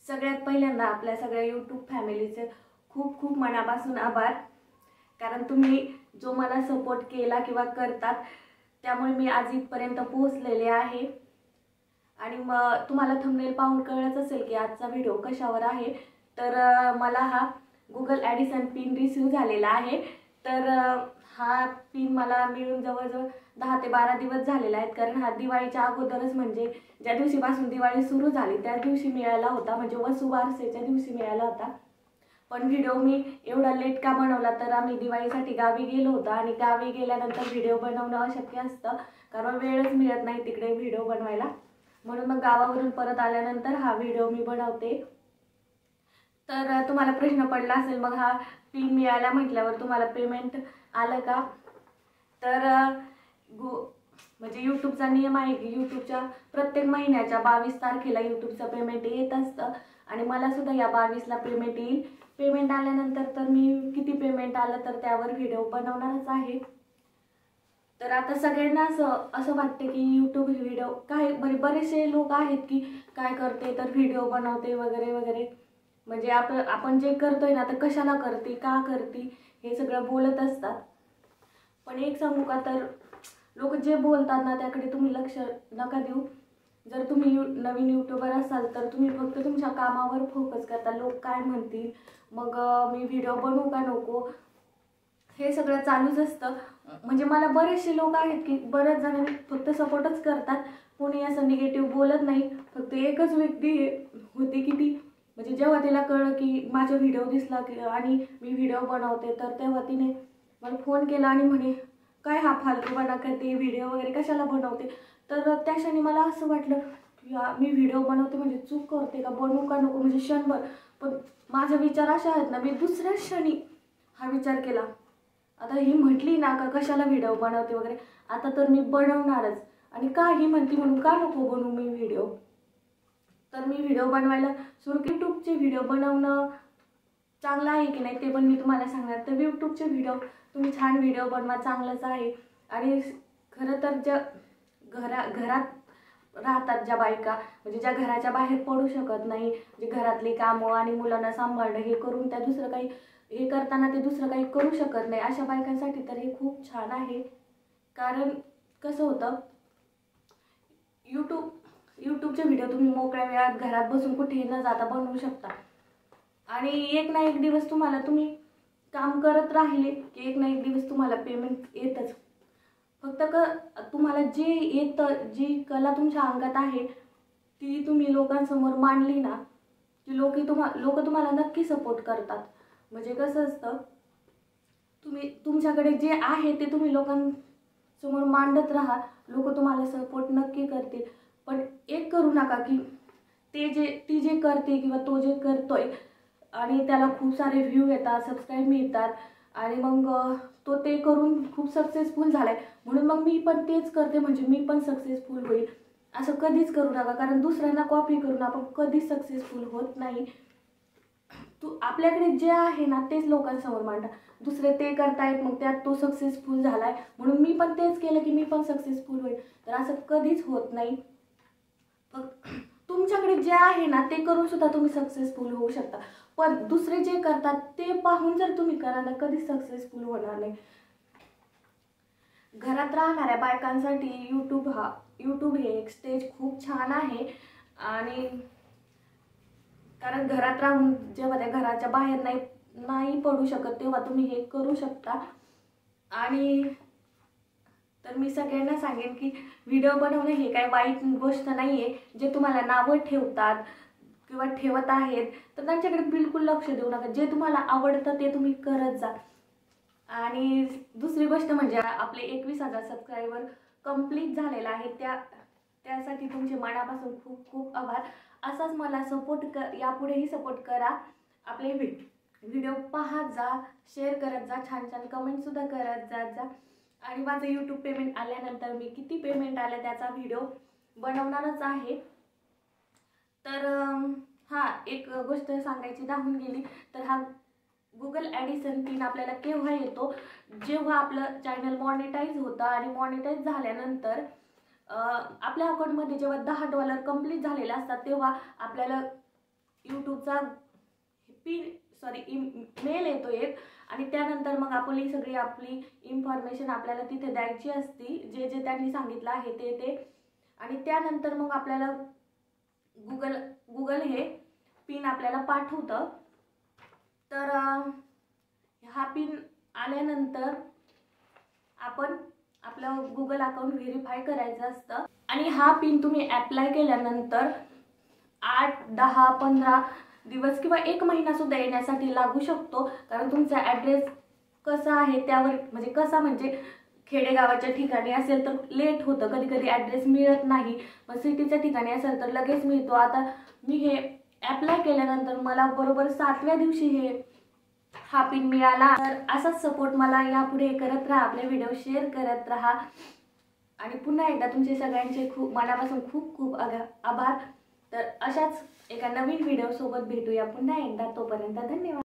सगळ्यात पहिल्यांदा आपल्या सगळ्या यूट्यूब फॅमिलीचे खूप खूप मनापासून आभार, कारण तुम्ही जो मला सपोर्ट केला किंवा करतात त्यामुळे मी आज इथपर्यंत पोहोचलेले आहे। आणि मग तुम्हाला थंबनेल पाहून कळलंच असेल की आजचा व्हिडिओ कशावर आहे। तर मला हा गुगल ॲडिसन पिन रिसीव झालेला आहे। तर हा पिन मला मिळून जवळजवळ 10 ते 12 दिवस झालेले आहेत, कारण हा दिवाळीच्या अगोदरच म्हणजे ज्या दिवशीपासून दिवाळी सुरू झाली त्या दिवशी मिळाला होता, म्हणजे वसुबारसेच्या दिवशी मिळाला होता। पण व्हिडिओ मी एवढा लेट का बनवला, तर आम्ही दिवाळीसाठी गावी गेलो होतो आणि गावी गेल्यानंतर व्हिडिओ बनवणं अशक्य असतं, कारण वेळच मिळत नाही तिकडे व्हिडिओ बनवायला। म्हणून मग गावावरून परत आल्यानंतर हा व्हिडिओ मी बनवते। तर तुम्हाला प्रश्न पडला असेल मग हा पिन मिळाला म्हटल्यावर तुम्हाला पेमेंट आलं का? तर म्हणजे यूट्यूबचा नियम आहे की यूट्यूबच्या प्रत्येक महिन्याच्या 22 तारखेला यूट्यूबचं पेमेंट येत असतं आणि मला सुद्धा या 22ला पेमेंट येईल। पेमेंट आल्यानंतर तर मी किती पेमेंट आलं तर त्यावर व्हिडिओ बनवणारच आहे। तर आता सगळ्यांना असं वाटतं की यूट्यूब व्हिडिओ काय बरेचसे लोक आहेत की काय करते तर व्हिडिओ बनवते वगैरे वगैरे, म्हणजे आपण जे करतोय ना तर कशाला करते का करते हे सगळं बोलत असतात। पण एक सांगू का, तर लोक जे बोलतात ना त्याकडे तुम्ही लक्ष नका देऊ। जर तुम्ही नवीन यूट्यूबर असाल तर तुम्ही फक्त तुमच्या कामावर फोकस करता, लोक काय म्हणतील, मग मी व्हिडिओ बनवू का नको, हे सगळं चालूच असतं। म्हणजे मला बरेचसे लोक आहेत की बऱ्याच जणांनी फक्त सपोर्टच करतात, कोणी असं निगेटिव्ह बोलत नाही। फक्त एकच व्यक्ती होती की ती म्हणजे जेव्हा तिला कळलं की माझा व्हिडिओ दिसला की आणि मी व्हिडिओ बनवते तर तेव्हा तिने मला फोन केला आणि म्हणे काय हा फालतूपणा करते, व्हिडिओ वगैरे कशाला बनवते। तर त्या क्षणी मला असं वाटलं की मी व्हिडिओ बनवते म्हणजे चूक करते का, बनवू का नको, म्हणजे क्षणभर। पण माझे विचार असे आहेत ना, मी दुसऱ्या क्षणी हा विचार केला, आता ही म्हटली ना का कशाला व्हिडिओ बनवते वगैरे, आता तर मी बनवणारच। आणि का ही म्हणती म्हणून का नको बनवू मी व्हिडिओ। तर मी व्हिडिओ बनवायला सुरू केले। यूट्यूबचे व्हिडिओ बनवणं चांगलं आहे की नाही ते पण मी तुम्हाला सांगणार। तर यूट्यूबचे व्हिडिओ तुम्ही छान व्हिडिओ बनवा, चांगलंच आहे। आणि खरं तर ज्या घरात राहतात ज्या बायका, म्हणजे ज्या घराच्या बाहेर पडू शकत नाही, जे घरातली कामं आणि मुलांना सांभाळणं हे करून त्या दुसरं काही हे करताना ते दुसरं काही करू शकत नाही, अशा बायकांसाठी तर हे खूप छान आहे। कारण कसं होतं, यूट्यूबचे व्हिडिओ तुम्ही मोकळ्या वेळात घरात बसून कुठेही न जाता बनवू शकता। आणि एक ना एक दिवस तुम्ही काम करत राहिले की एक ना एक दिवस तुम्हाला पेमेंट येतच। फक्त तुम्हाला जे येतं, जी कला तुमच्या अंगात आहे ती तुम्ही लोकांसमोर मांडली ना की लोक तुम्हाला नक्की सपोर्ट करतात। म्हणजे कसं असतं, तुम्ही तुमच्याकडे जे आहे ते तुम्ही लोकांसमोर मांडत राहा, लोक तुम्हाला सपोर्ट नक्की करतील। पण एक करू नका की ती जे करते किंवा तो जे करतोय आणि त्याला खूप सारे व्ह्यू येतात, सबस्क्राईब मिळतात आणि मग तो ते करून खूप सक्सेसफुल झालाय म्हणून मग मी पण तेच करते म्हणजे मी पण सक्सेसफुल होईल, असं कधीच करू नका। कारण दुसऱ्यांना कॉपी करून आपण कधीच सक्सेसफुल होत नाही। आपल्याकडे जे आहे ना तेच लोकांसमोर मांडा। दुसरे ते करतायत मग त्यात तो सक्सेसफुल झालाय म्हणून मी पण तेच केलं की मी पण सक्सेसफुल होईल, तर असं कधीच होत नाही। तुमच्याकडे जे आहे ना ते करून सुद्धा तुम्ही सक्सेसफुल होऊ शकता, पण दुसरे जे करतात ते पाहून जर तुम्ही कराल ना कधीच सक्सेसफुल होणार नाही। घरात राहणाऱ्या बायकांसाठी यूट्यूब हे एक स्टेज खूप छान आहे। आणि कारण घरात राहून जेव्हा त्या घराच्या बाहेर नाही पडू शकत तेव्हा तुम्ही हे करू शकता। आणि तर मी सगळ्यांना सांगेन की व्हिडिओ बनवणे हे काही वाईट गोष्ट नाही आहे। जे तुम्हाला नावं ठेवतात किंवा ठेवत आहेत तर त्यांच्याकडे बिलकुल लक्ष देऊ नका, जे तुम्हाला आवडतं ते तुम्ही करत जा। आणि दुसरी गोष्ट म्हणजे आपले 21,000 सबस्क्रायबर कंप्लीट झालेला आहे, त्यासाठी तुमचे मनापासून खूप खूप आभार। असाच मला यापुढेही सपोर्ट करा। आपले व्हिडिओ पाहत जा, शेअर करत जा, छान छान कमेंट सुद्धा करत जा। आणि माझं यूट्यूब पेमेंट आल्यानंतर मी किती पेमेंट आलं त्याचा व्हिडिओ बनवणारच आहे। तर एक गोष्ट सांगायची राहून गेली, तर हा गुगल ॲडिसन पिन आपल्याला केव्हा येतो, जेव्हा आपलं चॅनल मॉनिटाईज होतं आणि मॉनिटाईज झाल्यानंतर आपल्या अकाउंटमध्ये जेव्हा $10 कंप्लीट झालेले असतात तेव्हा आपल्याला यूट्यूबचा मेल येतो एक, आणि त्यानंतर मग आपली इन्फॉर्मेशन आपल्याला तिथे द्यायची असती, जे जे त्यांनी सांगितलं आहे ते. आणि त्यानंतर मग आपल्याला गुगल हे पिन आपल्याला पाठवतं. तर हा पिन आल्यानंतर आपण आपलं गुगल अकाउंट व्हेरीफाय करायचं असतं. आणि हा पिन तुम्ही अप्लाय केल्यानंतर 8, 10, 15 दिवस किंवा 1 महिना सुद्धा येण्यासाठी लागू शकतो. कारण तुमचा ॲड्रेस कसा आहे त्यावर, म्हणजे खेडेगावाच्या ठिकाणी असेल तर लेट होतं, कधी कधी ॲड्रेस मिळत नाही. पण सिटीच्या ठिकाणी असेल तर लगेच मिळतो. आता मी हे अप्लाय केल्यानंतर मला बरोबर 7व्या दिवशी हा पिन मिळाला. तर असाच सपोर्ट मला यापुढे करत राहा, आपले व्हिडिओ शेअर करत राहा. आणि पुन्हा एकदा तुमचे सगळ्यांचे मनापासून खूप खूप आभार. तर अशाच एका नवीन व्हिडिओ सोबत भेटूया पुन्हा एकदा. तोपर्यंत धन्यवाद.